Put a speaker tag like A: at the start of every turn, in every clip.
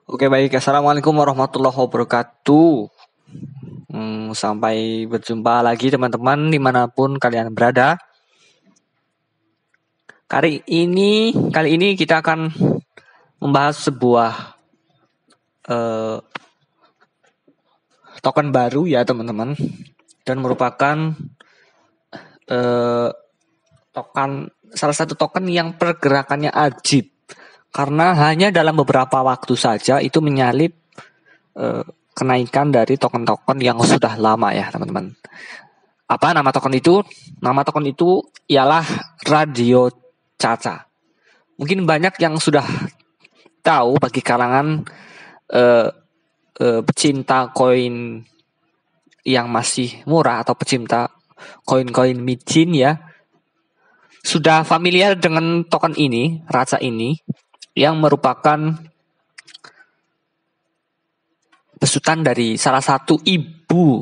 A: Oke baik, Assalamualaikum warahmatullahi wabarakatuh. Sampai berjumpa lagi teman-teman dimanapun kalian berada. Kali ini kita akan membahas sebuah token baru ya teman-teman, dan merupakan salah satu token yang pergerakannya ajib. Karena hanya dalam beberapa waktu saja itu menyalip kenaikan dari token-token yang sudah lama ya teman-teman. Apa nama token itu? Nama token itu ialah Radio Caca. Mungkin banyak yang sudah tahu bagi kalangan pecinta koin yang masih murah atau pecinta koin-koin micin ya, sudah familiar dengan token ini, Raca ini, yang merupakan besutan dari salah satu ibu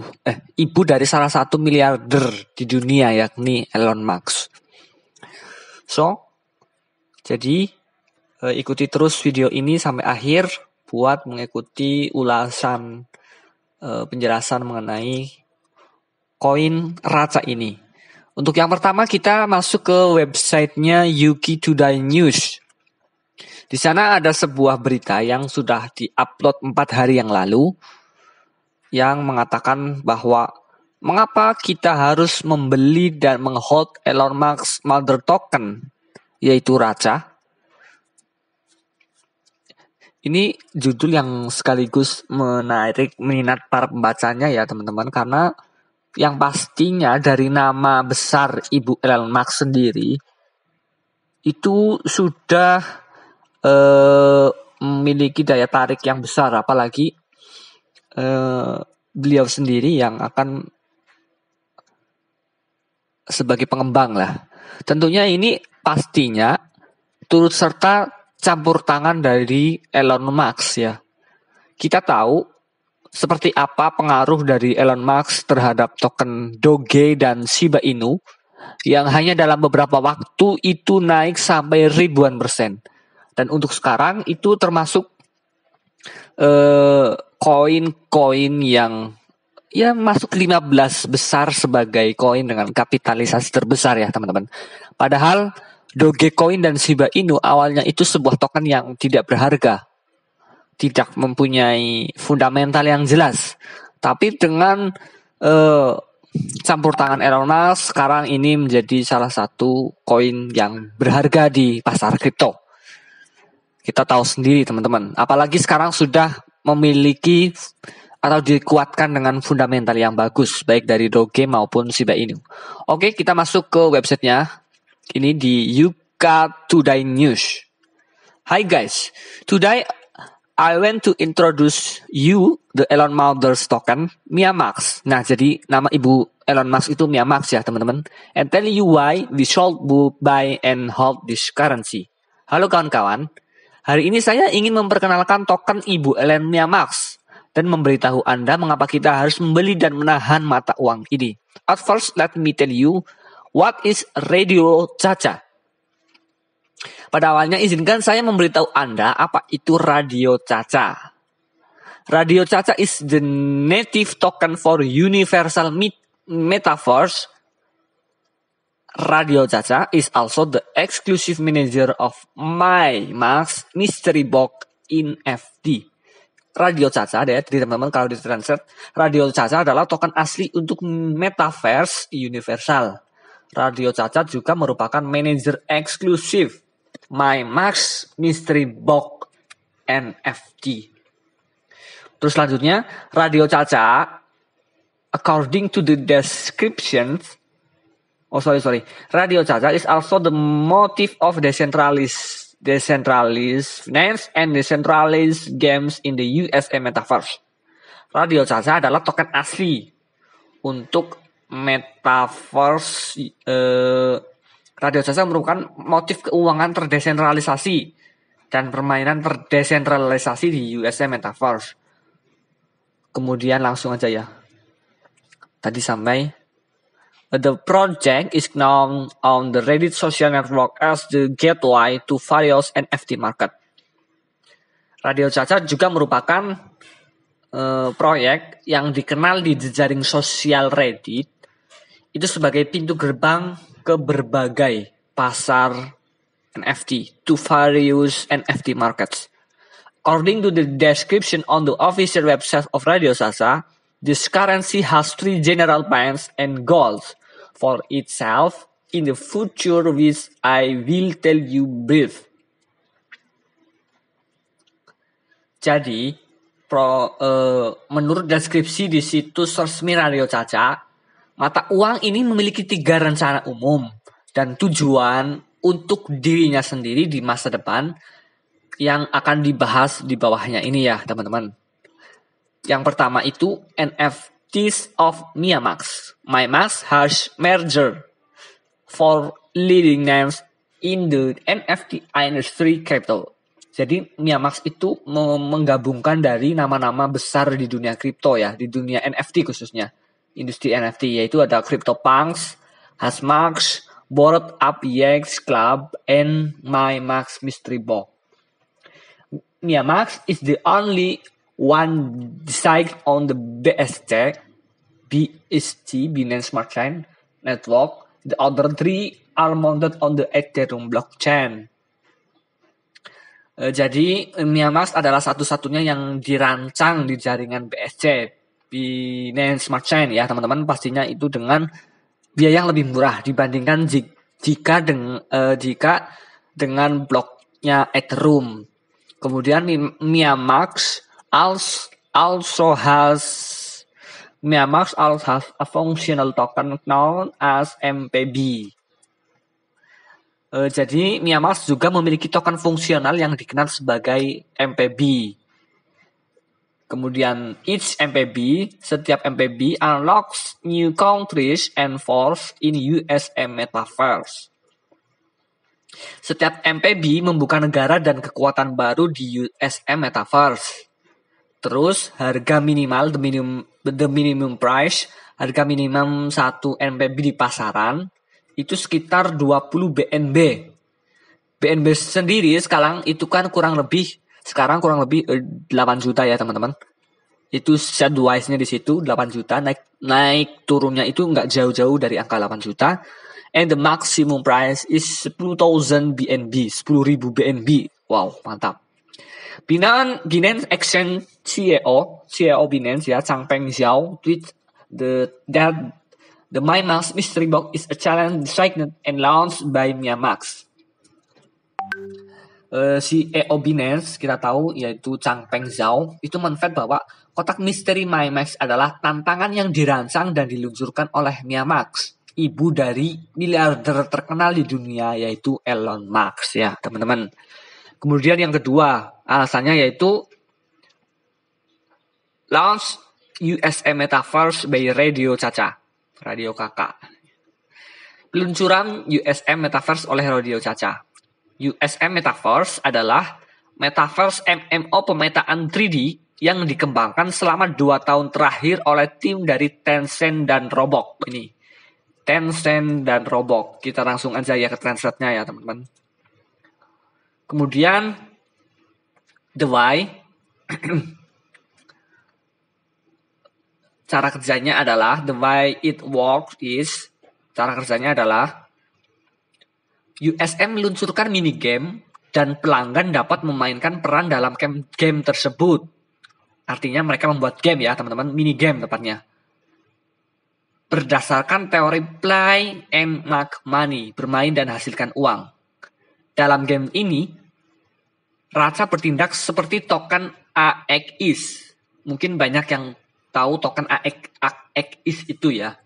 A: dari salah satu miliarder di dunia, yakni Elon Musk. Jadi ikuti terus video ini sampai akhir buat mengikuti ulasan penjelasan mengenai koin Raca ini. Untuk yang pertama kita masuk ke websitenya Yuki Today News. Di sana ada sebuah berita yang sudah diupload 4 hari yang lalu yang mengatakan bahwa mengapa kita harus membeli dan menghold Elon Musk Mother Token, yaitu Raca. Ini judul yang sekaligus menarik minat para pembacanya ya teman-teman, karena yang pastinya dari nama besar Ibu Elon Musk sendiri itu sudah memiliki daya tarik yang besar, apalagi beliau sendiri yang akan sebagai pengembang lah. Tentunya ini pastinya turut serta campur tangan dari Elon Musk ya. Kita tahu seperti apa pengaruh dari Elon Musk terhadap token Doge dan Shiba Inu yang hanya dalam beberapa waktu itu naik sampai ribuan %. Dan untuk sekarang itu termasuk koin-koin yang ya masuk 15 besar sebagai koin dengan kapitalisasi terbesar ya teman-teman. Padahal Dogecoin dan Shiba Inu awalnya itu sebuah token yang tidak berharga, tidak mempunyai fundamental yang jelas. Tapi dengan campur tangan Elon Musk, sekarang ini menjadi salah satu koin yang berharga di pasar kripto. Kita tahu sendiri teman-teman, apalagi sekarang sudah memiliki atau dikuatkan dengan fundamental yang bagus, baik dari Doge maupun Shiba Inu. Oke, kita masuk ke websitenya. Ini di Yuka Today News. Hi guys, today I want to introduce you the Elon Musk token, Mia Max. Nah, jadi nama ibu Elon Musk itu Mia Max ya teman-teman. And tell you why we should buy and hold this currency. Halo kawan-kawan. Hari ini saya ingin memperkenalkan token Ibu Elon Mia Max dan memberitahu Anda mengapa kita harus membeli dan menahan mata uang ini. At first, let me tell you what is Radio Caca. Pada awalnya izinkan saya memberitahu Anda apa itu Radio Caca. Radio Caca is the native token for universal metaverse. Radio Caca is also the exclusive manager of MyMax Mystery Box NFT. Radio Caca, jadi teman-teman kalau ditranslate, Radio Caca adalah token asli untuk metaverse universal. Radio Caca juga merupakan manajer eksklusif MyMax Mystery Box NFT. Terus selanjutnya, Radio Caca, according to the descriptions, Radio Caca is also the motive of decentralized finance and decentralized games in the USA Metaverse. Radio Caca adalah token asli untuk Metaverse. Radio Caca merupakan motif keuangan terdesentralisasi dan permainan terdesentralisasi di USA Metaverse. Kemudian langsung aja ya. Tadi sampai the project is known on the Reddit social network as the gateway to various NFT market. Radio Caca juga merupakan proyek yang dikenal di jejaring sosial Reddit itu sebagai pintu gerbang ke berbagai pasar NFT to various NFT markets. According to the description on the official website of Radio Caca, this currency has 3 general plans and goals for itself in the future, which I will tell you brief. Jadi, menurut deskripsi di situs resmi Radio Caca, mata uang ini memiliki 3 rencana umum dan tujuan untuk dirinya sendiri di masa depan yang akan dibahas di bawahnya ini ya teman-teman. Yang pertama itu NFTs of MiaMax. MiaMax has merger for leading names in the NFT industry crypto. Jadi MiaMax itu menggabungkan dari nama-nama besar di dunia kripto ya, di dunia NFT khususnya. Industri NFT yaitu ada CryptoPunks, Hashmax, Bored Ape Yacht Club, and MiaMax Mystery Box. MiaMax is the only one decided on the BSC, Binance Smart Chain Network. The other 3 are mounted on the Ethereum blockchain. Jadi MiaMax adalah satu-satunya yang dirancang di jaringan BSC, Binance Smart Chain ya teman-teman. Pastinya itu dengan biaya yang lebih murah dibandingkan jika dengan bloknya Ethereum. Kemudian MiaMax also has a functional token known as MPB. Jadi MiaMax juga memiliki token fungsional yang dikenal sebagai MPB. Kemudian setiap MPB unlocks new countries and force in USM Metaverse. Setiap MPB membuka negara dan kekuatan baru di USM Metaverse. Terus harga minimal, the minimum price, harga minimum 1 MPB di pasaran itu sekitar 20 BNB. BNB sendiri sekarang kurang lebih 8 juta ya teman-teman. Itu set wise-nya di situ 8 juta, naik turunnya itu nggak jauh-jauh dari angka 8 juta. And the maximum price is 10,000 BNB, 10.000 BNB. Wow, mantap. Binance Exchange CEO Binance ya, Changpeng Zhao tweet that the MiaMax Mystery Box is a challenge designed and launched by MiaMax. CEO Binance kita tahu yaitu Changpeng Zhao itu men-tweet bahwa kotak misteri MiaMax adalah tantangan yang dirancang dan diluncurkan oleh MiaMax, ibu dari miliarder terkenal di dunia yaitu Elon Musk ya teman-teman. Kemudian yang kedua alasannya yaitu launch USM Metaverse by Radio Caca, Radio Kakak. Peluncuran USM Metaverse oleh Radio Caca. USM Metaverse adalah Metaverse MMO pemetaan 3D yang dikembangkan selama 2 tahun terakhir oleh tim dari Tencent dan Roblox ini. Tencent dan Roblox. Kita langsung aja ya ke translate-nya ya teman-teman. Kemudian the why. Cara kerjanya adalah the way it works is, cara kerjanya adalah USM meluncurkan minigame dan pelanggan dapat memainkan peran dalam game tersebut. Artinya mereka membuat game ya teman-teman, minigame tepatnya. Berdasarkan teori play and make money, bermain dan hasilkan uang. Dalam game ini, Raca bertindak seperti token AXIS. Mungkin banyak yang tahu token AXIS itu ya.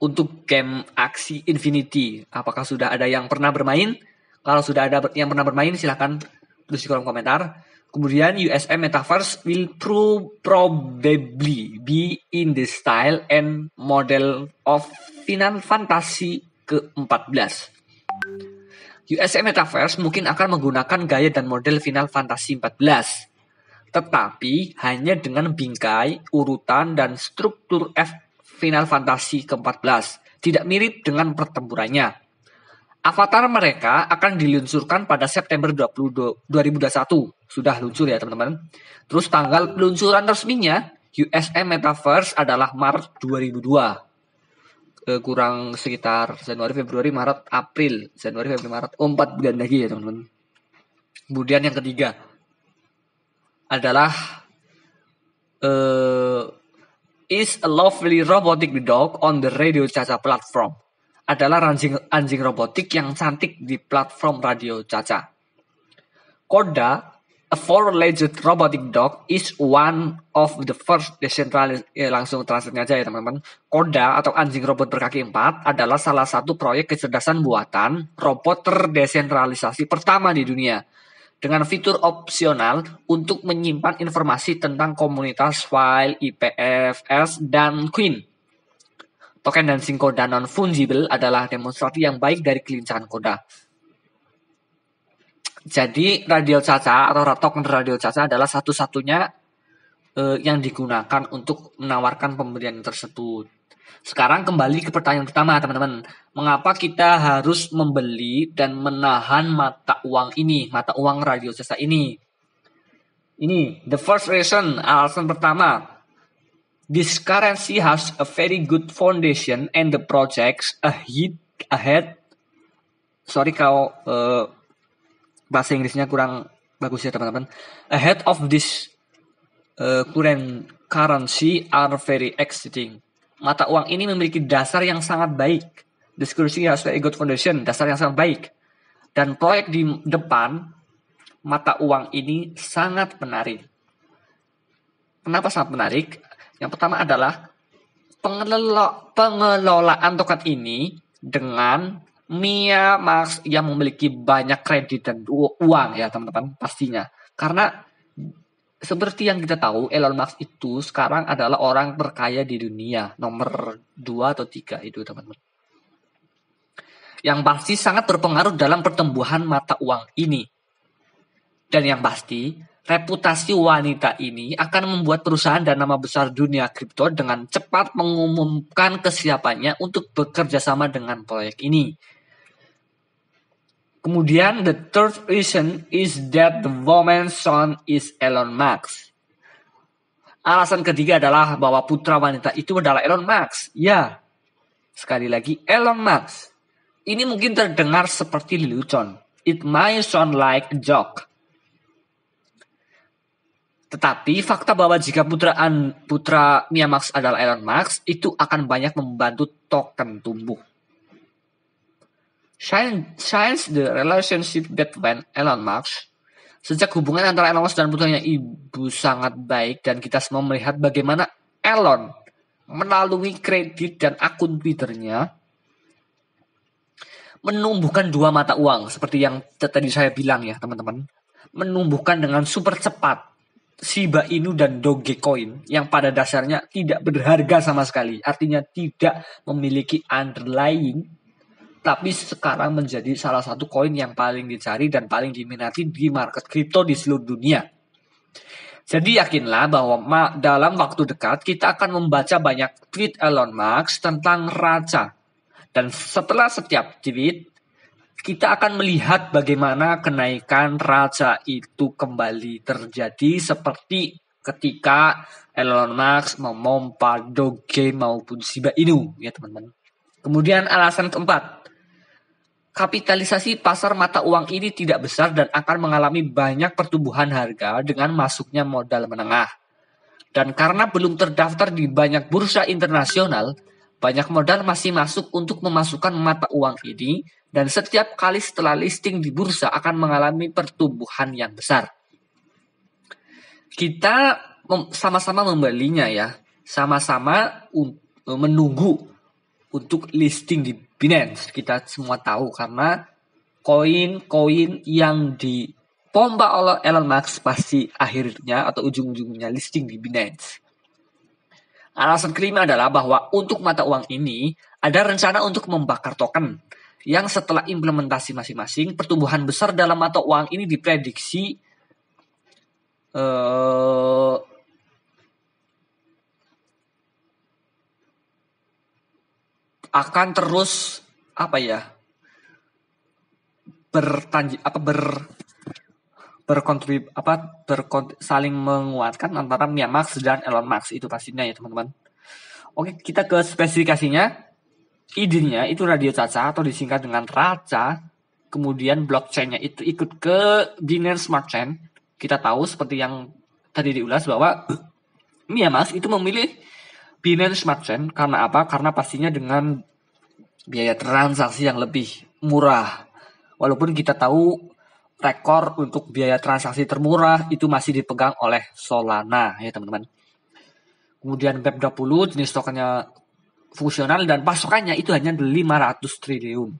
A: Untuk game Axie Infinity. Apakah sudah ada yang pernah bermain? Kalau sudah ada yang pernah bermain silahkan tulis di kolom komentar. Kemudian USM Metaverse will probably be in the style and model of Final Fantasy ke-14. USM Metaverse mungkin akan menggunakan gaya dan model Final Fantasy 14. Tetapi hanya dengan bingkai, urutan, dan struktur Final Fantasy ke-14. Tidak mirip dengan pertempurannya. Avatar mereka akan diluncurkan pada September 2021 sudah luncur ya teman-teman. Terus tanggal peluncuran resminya USM Metaverse adalah Maret 2002. Kurang sekitar Januari, Februari, Maret, April. Januari, Februari, Maret. 4 bulan lagi ya teman-teman. Kemudian yang ketiga adalah is a lovely robotic dog on the Radio Caca platform. Adalah anjing robotik yang cantik di platform Radio Caca. Koda, a four-legged robotic dog, is one of the first decentralized. Langsung translate aja ya teman-teman. Koda atau anjing robot berkaki 4 adalah salah satu proyek kecerdasan buatan robot terdesentralisasi pertama di dunia. Dengan fitur opsional untuk menyimpan informasi tentang komunitas file, IPFS, dan Queen. Token dancing Koda non-fungible adalah demonstrasi yang baik dari kelincahan Koda. Jadi Radio Caca atau token Radio Caca adalah satu-satunya yang digunakan untuk menawarkan pemberian tersebut. Sekarang kembali ke pertanyaan pertama teman-teman. Mengapa kita harus membeli dan menahan mata uang ini, mata uang Radio Caca ini? Ini, the first reason, alasan pertama. This currency has a very good foundation and the projects ahead. Sorry kalau bahasa Inggrisnya kurang bagus ya teman-teman. Ahead of this current currency are very exciting. Mata uang ini memiliki dasar yang sangat baik. This currency has very good foundation, dasar yang sangat baik. Dan proyek di depan mata uang ini sangat menarik. Kenapa sangat menarik? Yang pertama adalah pengelolaan token ini dengan Mia Max yang memiliki banyak kredit dan uang ya teman-teman pastinya. Karena seperti yang kita tahu Elon Musk itu sekarang adalah orang terkaya di dunia nomor 2 atau 3 itu teman-teman. Yang pasti sangat berpengaruh dalam pertumbuhan mata uang ini. Dan yang pasti reputasi wanita ini akan membuat perusahaan dan nama besar dunia kripto dengan cepat mengumumkan kesiapannya untuk bekerja sama dengan proyek ini. Kemudian the third reason is that the woman's son is Elon Musk. Alasan ketiga adalah bahwa putra wanita itu adalah Elon Musk. Ya, sekali lagi Elon Musk. Ini mungkin terdengar seperti lelucon. It might sound like a joke. Tetapi fakta bahwa jika putra Mia Max adalah Elon Musk, itu akan banyak membantu token tumbuh. Science the relationship between Elon Musk. Sejak hubungan antara Elon Musk dan putranya ibu sangat baik dan kita semua melihat bagaimana Elon melalui kredit dan akun Twitternya menumbuhkan dua mata uang seperti yang tadi saya bilang ya teman-teman. Menumbuhkan dengan super cepat Shiba Inu dan Dogecoin yang pada dasarnya tidak berharga sama sekali. Artinya tidak memiliki underlying, tapi sekarang menjadi salah satu koin yang paling dicari dan paling diminati di market kripto di seluruh dunia. Jadi yakinlah bahwa dalam waktu dekat kita akan membaca banyak tweet Elon Musk tentang raca. Dan setelah setiap tweet, kita akan melihat bagaimana kenaikan raca itu kembali terjadi seperti ketika Elon Musk memompa Doge maupun Shiba Inu, ya teman-teman. Kemudian alasan keempat, kapitalisasi pasar mata uang ini tidak besar dan akan mengalami banyak pertumbuhan harga dengan masuknya modal menengah. Dan karena belum terdaftar di banyak bursa internasional, banyak modal masih masuk untuk memasukkan mata uang ini, dan setiap kali setelah listing di bursa akan mengalami pertumbuhan yang besar. Kita sama-sama membelinya ya, sama-sama menunggu untuk listing di Binance. Kita semua tahu karena koin-koin yang dipompa oleh Elon Musk pasti akhirnya atau ujung-ujungnya listing di Binance. Alasan kelima adalah bahwa untuk mata uang ini ada rencana untuk membakar token yang setelah implementasi masing-masing pertumbuhan besar dalam mata uang ini diprediksi akan terus saling menguatkan antara Mia Max dan Elon Musk itu pastinya ya teman-teman. Oke, kita ke spesifikasinya. Idenya itu Radio Caca atau disingkat dengan Raca. Kemudian blockchain-nya itu ikut ke Binance Smart Chain. Kita tahu seperti yang tadi diulas bahwa Mia Max itu memilih Binance Smart Chain karena apa? Karena pastinya dengan biaya transaksi yang lebih murah. Walaupun kita tahu rekor untuk biaya transaksi termurah itu masih dipegang oleh Solana ya teman-teman. Kemudian BEP20 jenis tokennya fungsional dan pasokannya itu hanya 500 triliun.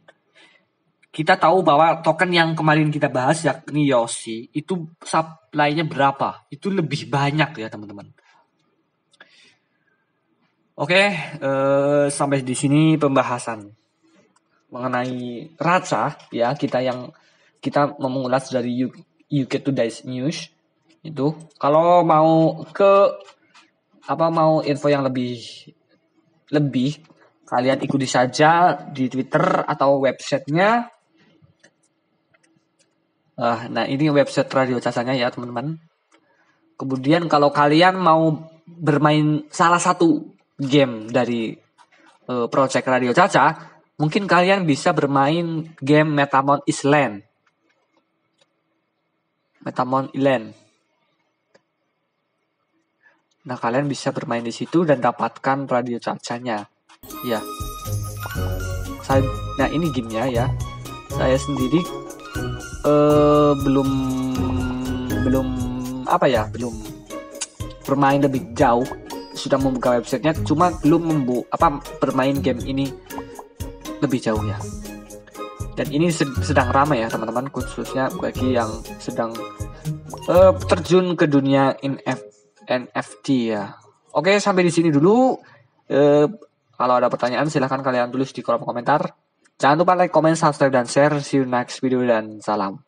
A: Kita tahu bahwa token yang kemarin kita bahas yakni Yoshi itu supply-nya berapa? Itu lebih banyak ya teman-teman. Oke, sampai di sini pembahasan mengenai Raca ya, kita mengulas dari UK Today's News itu. Kalau mau info yang lebih kalian ikuti saja di Twitter atau websitenya. Nah ini website Radio Cacanya ya teman-teman. Kemudian kalau kalian mau bermain salah satu game dari project Radio Caca, mungkin kalian bisa bermain game Metamon Island. Nah, kalian bisa bermain di situ dan dapatkan Radio Cacanya. Ya. Nah, ini gamenya ya. Saya sendiri belum bermain lebih jauh. Sudah membuka websitenya, cuma belum bermain game ini lebih jauh ya. Dan ini sedang ramai ya teman-teman, khususnya bagi yang sedang terjun ke dunia NFT ya. Oke, sampai di sini dulu. Kalau ada pertanyaan silahkan kalian tulis di kolom komentar. Jangan lupa like, comment, subscribe, dan share. See you next video dan salam.